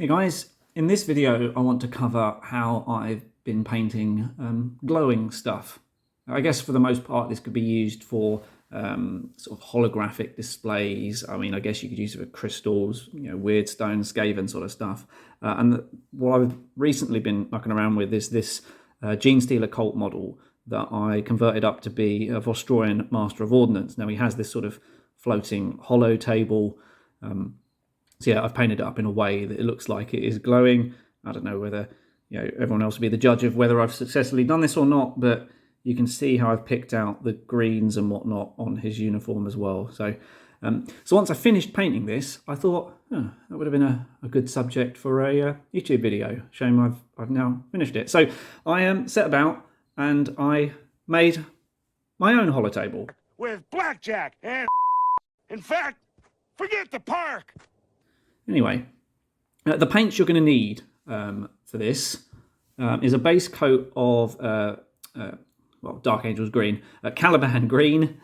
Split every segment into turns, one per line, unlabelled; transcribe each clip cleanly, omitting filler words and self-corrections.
Hey guys, in this video I want to cover how I've been painting glowing stuff. I guess for the most part this could be used for sort of holographic displays. I mean, I guess you could use it for crystals, you know, weird stones, Skaven sort of stuff. What I've recently been mucking around with is this Genestealer cult model that I converted up to be a Vostroyan Master of Ordnance. Now he has this sort of floating holo table. So yeah, I've painted it up in a way that it looks like it is glowing. I don't know whether, you know, everyone else will be the judge of whether I've successfully done this or not, but you can see how I've picked out the greens and whatnot on his uniform as well. So once I finished painting this, I thought, that would have been a good subject for a YouTube video. Shame I've now finished it. So I set about and I made my own holotable.
With blackjack and in fact, forget the park.
Anyway, the paints you're going to need for this is a base coat of, Dark Angel's Green, Caliban Green.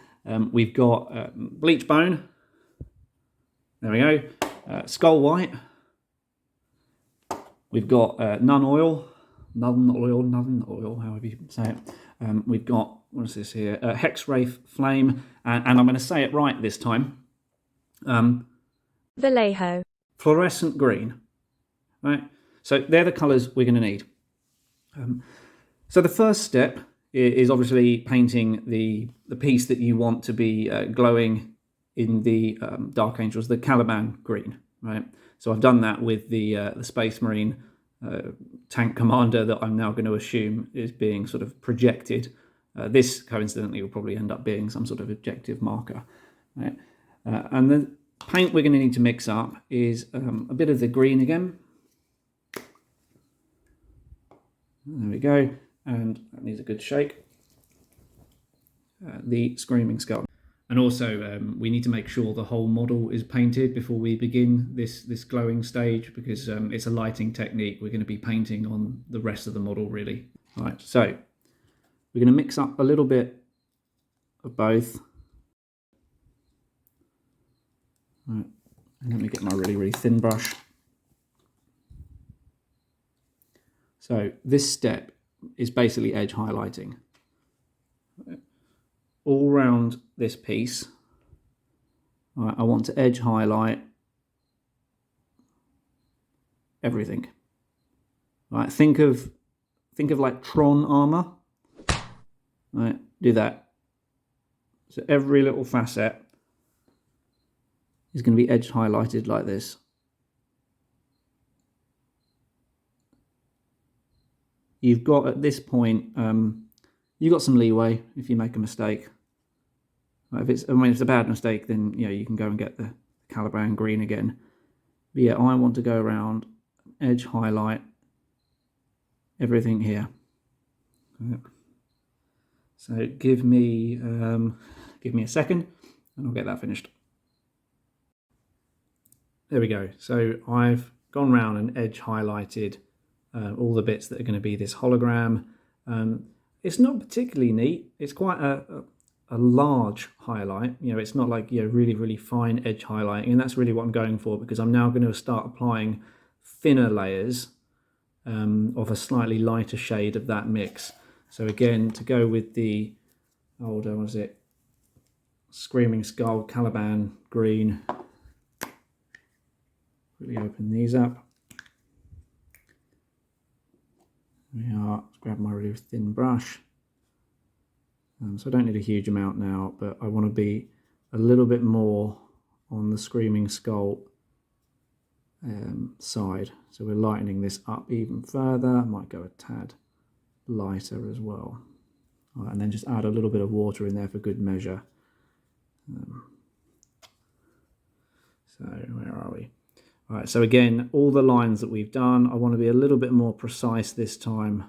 We've got Bleach Bone. There we go. Skull White. We've got Nuln Oil, however you say it. We've got, what is this here? Hex Wraith Flame. And I'm going to say it right this time.
Vallejo.
Fluorescent Green, right? So they're the colours we're going to need. So the first step is obviously painting the piece that you want to be glowing in the Dark Angels, the Caliban Green, right? So I've done that with the Space Marine tank commander that I'm now going to assume is being sort of projected. This, coincidentally, will probably end up being some sort of objective marker, right? And then paint we're going to need to mix up is a bit of the green again. There we go, and that needs a good shake. The Screaming Skull. And also we need to make sure the whole model is painted before we begin this glowing stage, because it's a lighting technique. We're going to be painting on the rest of the model really. All right, so we're going to mix up a little bit of both. Right. And let me get my really thin brush. So this step is basically edge highlighting. All around this piece, right, I want to edge highlight everything. Right, think of like Tron armor. Right, do that. So every little facet is going to be edge highlighted like this. You've got, at this point, you've got some leeway if you make a mistake. If it's a bad mistake, then you know you can go and get the Caliban Green again. But yeah, I want to go around, edge highlight everything here. So give me a second, and I'll get that finished. There we go. So I've gone round and edge highlighted all the bits that are going to be this hologram. It's not particularly neat. It's quite a large highlight. You know, it's not like, you know, really fine edge highlighting, and that's really what I'm going for, because I'm now going to start applying thinner layers of a slightly lighter shade of that mix. So again, to go with the Screaming Skull Caliban Green. Quickly open these up. There we are. Let's grab my really thin brush. So I don't need a huge amount now, but I want to be a little bit more on the Screaming Skull side. So we're lightening this up even further. I might go a tad lighter as well. All right, and then just add a little bit of water in there for good measure. So where are we? All right, so again, all the lines that we've done, I want to be a little bit more precise this time.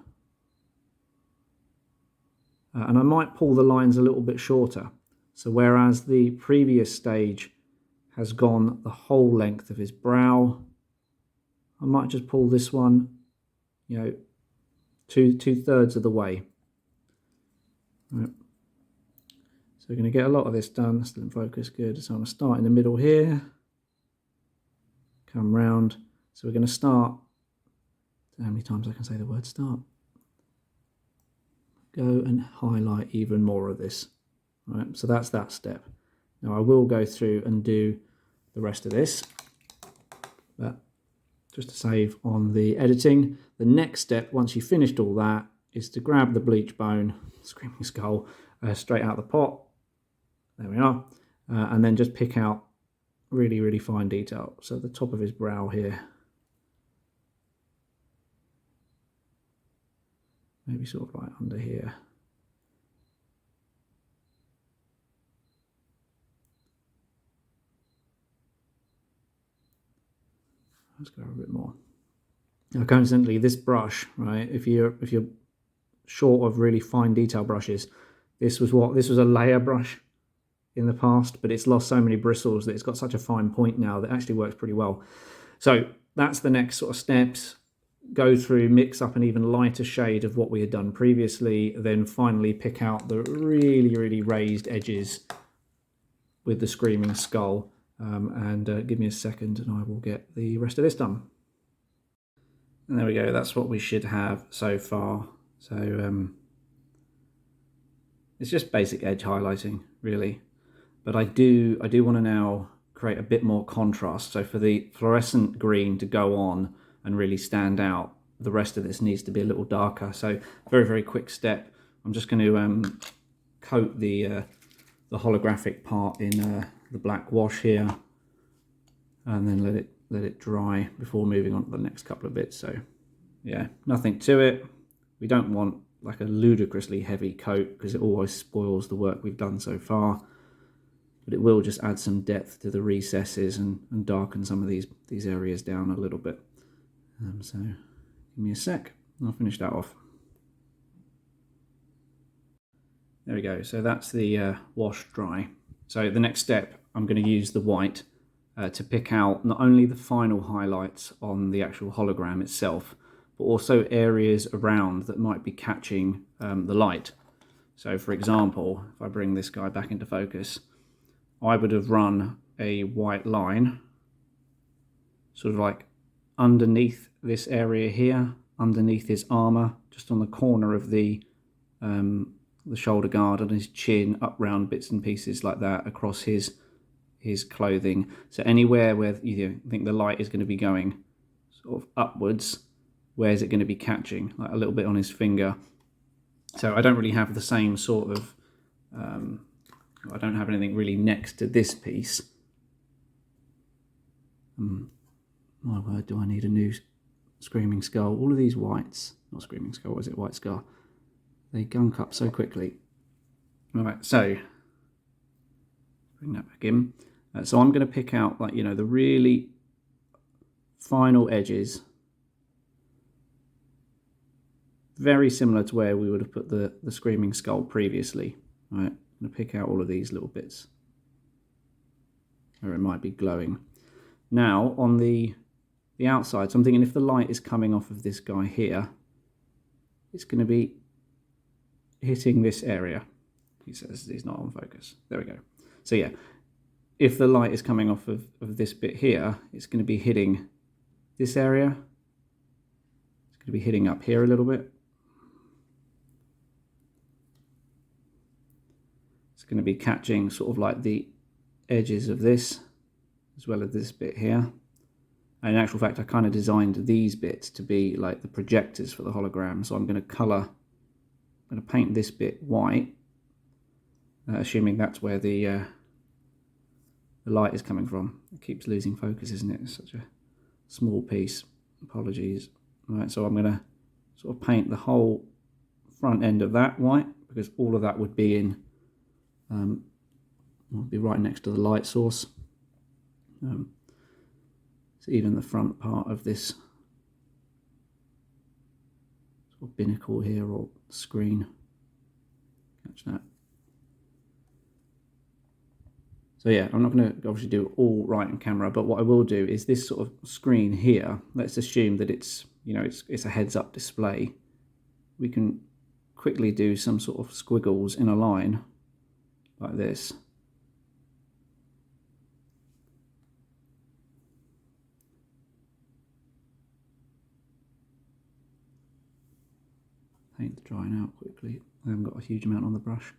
And I might pull the lines a little bit shorter. So whereas the previous stage has gone the whole length of his brow, I might just pull this one, you know, two-thirds of the way. Right. So we're going to get a lot of this done. Still in focus, good. So I'm going to start in the middle here. Come round. So we're going to start, how many times I can say the word start? Go and highlight even more of this. All right, so that's that step. Now I will go through and do the rest of this, but just to save on the editing, the next step, once you've finished all that, is to grab the bleach bone, Screaming Skull, straight out of the pot. There we are. And then just pick out really, really fine detail. So the top of his brow here. Maybe sort of like under here. Let's go a bit more. Now, coincidentally, this brush, right? If you're short of really fine detail brushes, this was a layer brush in the past, but it's lost so many bristles that it's got such a fine point now that it actually works pretty well. So that's the next sort of steps. Go through, mix up an even lighter shade of what we had done previously, then finally pick out the really, really raised edges with the Screaming Skull. And give me a second and I will get the rest of this done. And there we go, that's what we should have so far. So it's just basic edge highlighting, really. But I do want to now create a bit more contrast. So for the fluorescent green to go on and really stand out, the rest of this needs to be a little darker. So very, very quick step. I'm just going to coat the holographic part in the black wash here, and then let it dry before moving on to the next couple of bits. So yeah, nothing to it. We don't want like a ludicrously heavy coat because it always spoils the work we've done so far, but it will just add some depth to the recesses and darken some of these areas down a little bit. So give me a sec, I'll finish that off. There we go, so that's the wash dry. So the next step, I'm going to use the white to pick out not only the final highlights on the actual hologram itself, but also areas around that might be catching the light. So for example, if I bring this guy back into focus, I would have run a white line, sort of like underneath this area here, underneath his armor, just on the corner of the shoulder guard, on his chin, up round bits and pieces like that, across his clothing. So anywhere where you think the light is going to be going sort of upwards, where's it going to be catching? Like a little bit on his finger. So I don't really have the same sort of, I don't have anything really next to this piece. My word, do I need a new Screaming Skull? All of these whites, not Screaming Skull, what is it, White Scar? They gunk up so quickly. Alright, so bring that back in. So I'm going to pick out, like, you know, the really final edges, very similar to where we would have put the Screaming Skull previously. Right, I'm going to pick out all of these little bits where it might be glowing. Now on the outside, so I'm thinking if the light is coming off of this guy here, it's going to be hitting this area. He says he's not on focus. There we go. So yeah, if the light is coming off of this bit here, it's going to be hitting this area. It's going to be hitting up here a little bit. It's going to be catching sort of like the edges of this, as well as this bit here. And in actual fact, I kind of designed these bits to be like the projectors for the hologram. So I'm going to paint this bit white, assuming that's where the light is coming from. It keeps losing focus, isn't it? It's such a small piece. Apologies. Right, so I'm going to sort of paint the whole front end of that white, because all of that would be in, would be right next to the light source. So even the front part of this sort of binnacle here, or screen, catch that. So yeah, I'm not going to obviously do it all right on camera, but what I will do is this sort of screen here, let's assume that it's, you know, it's a heads-up display. We can quickly do some sort of squiggles in a line like this. paint drying out quickly. I haven't got a huge amount on the brush.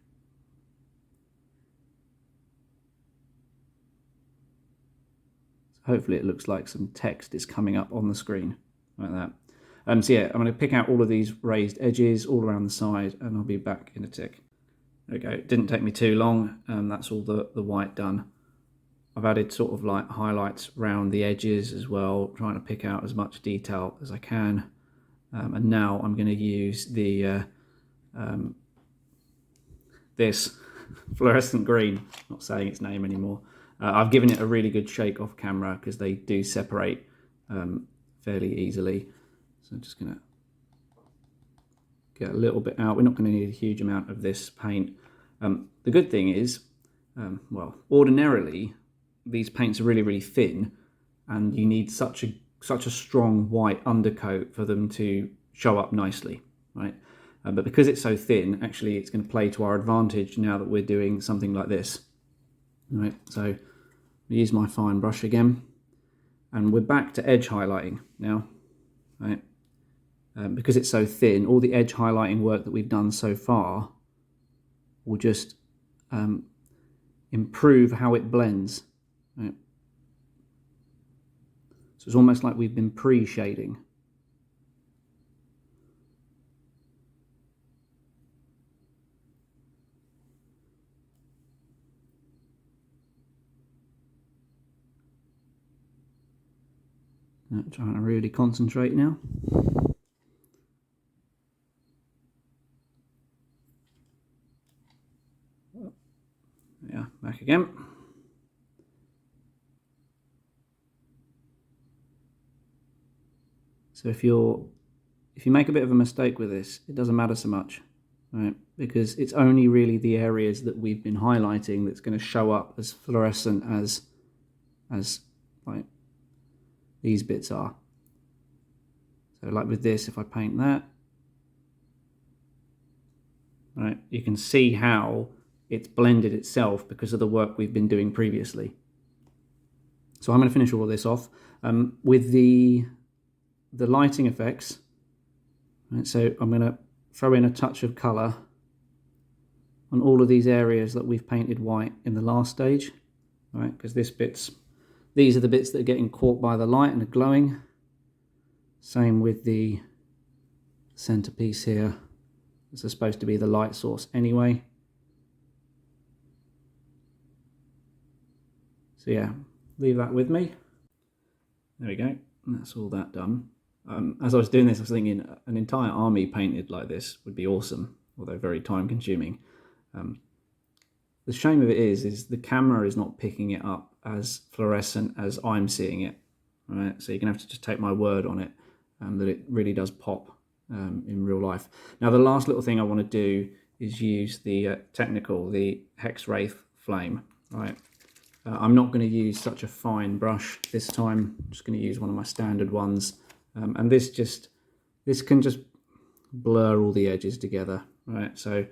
So hopefully it looks like some text is coming up on the screen, like that. So yeah, I'm going to pick out all of these raised edges all around the side, and I'll be back in a tick. There we go. It didn't take me too long. That's all the white done. I've added sort of like highlights around the edges as well, trying to pick out as much detail as I can. And now I'm going to use the this Fluorescent Green, not saying its name anymore. I've given it a really good shake off camera because they do separate fairly easily. So I'm just going to get a little bit out. We're not going to need a huge amount of this paint. The good thing is, well, ordinarily these paints are really, really thin, and you need such a strong white undercoat for them to show up nicely, right? But because it's so thin, actually it's going to play to our advantage now that we're doing something like this. All right, so I use my fine brush again, and we're back to edge highlighting now, right? Because it's so thin, all the edge highlighting work that we've done so far will just improve how it blends. Right? So it's almost like we've been pre-shading. Trying to really concentrate now. Yeah, back again. So if you make a bit of a mistake with this, it doesn't matter so much, right? Because it's only really the areas that we've been highlighting that's going to show up as fluorescent as like these bits are. So like with this, if I paint that, right, you can see how it's blended itself because of the work we've been doing previously. So I'm going to finish all of this off with the lighting effects. Right, so I'm going to throw in a touch of colour on all of these areas that we've painted white in the last stage, right? Because these are the bits that are getting caught by the light and are glowing. Same with the centerpiece here. This is supposed to be the light source anyway. So yeah, leave that with me. There we go. And that's all that done. As I was doing this, I was thinking an entire army painted like this would be awesome, although very time consuming. The shame of it is the camera is not picking it up as fluorescent as I'm seeing it. Right? So you're going to have to just take my word on it, that it really does pop in real life. Now the last little thing I want to do is use the the Hex Wraith Flame. Right? I'm not going to use such a fine brush this time. I'm just going to use one of my standard ones. And this can just blur all the edges together, right? So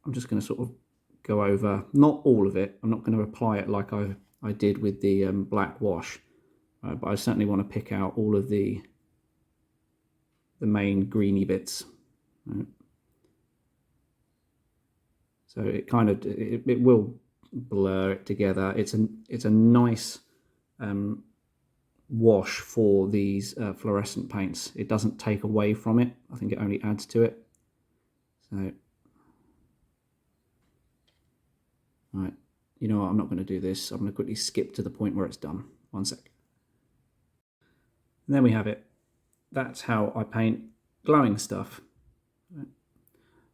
I'm just going to sort of go over, not all of it. I'm not going to apply it like I did with the black wash, but I certainly want to pick out all of the main greeny bits. Right? So it kind of it will blur it together. It's a nice wash for these fluorescent paints. It doesn't take away from it. I think it only adds to it. So, right, you know what, I'm not going to do this. I'm going to quickly skip to the point where it's done. One sec. And there we have it. That's how I paint glowing stuff. Right.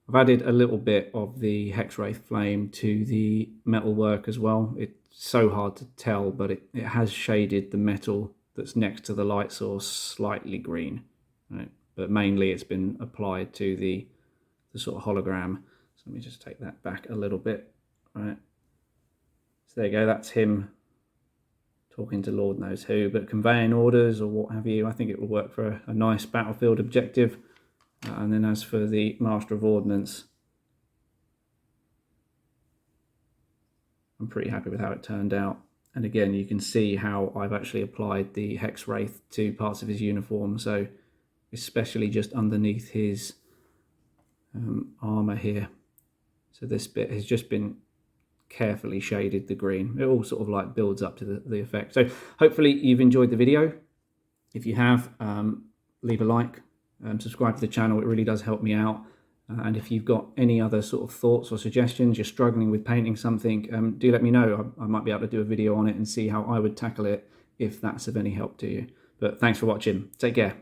I've added a little bit of the Hex Wraith Flame to the metal work as well. It's so hard to tell, but it has shaded the metal that's next to the light source slightly green, right? But mainly it's been applied to the sort of hologram. So let me just take that back a little bit, right? So there you go, that's him talking to Lord knows who, but conveying orders or what have you. I think it will work for a nice battlefield objective. And then as for the Master of Ordnance, I'm pretty happy with how it turned out. And again, you can see how I've actually applied the Hex Wraith to parts of his uniform. So especially just underneath his armour here. So this bit has just been carefully shaded the green. It all sort of like builds up to the effect. So hopefully you've enjoyed the video. If you have, leave a like, subscribe to the channel. It really does help me out. And if you've got any other sort of thoughts or suggestions, you're struggling with painting something, do let me know. I might be able to do a video on it and see how I would tackle it if that's of any help to you. But thanks for watching. Take care.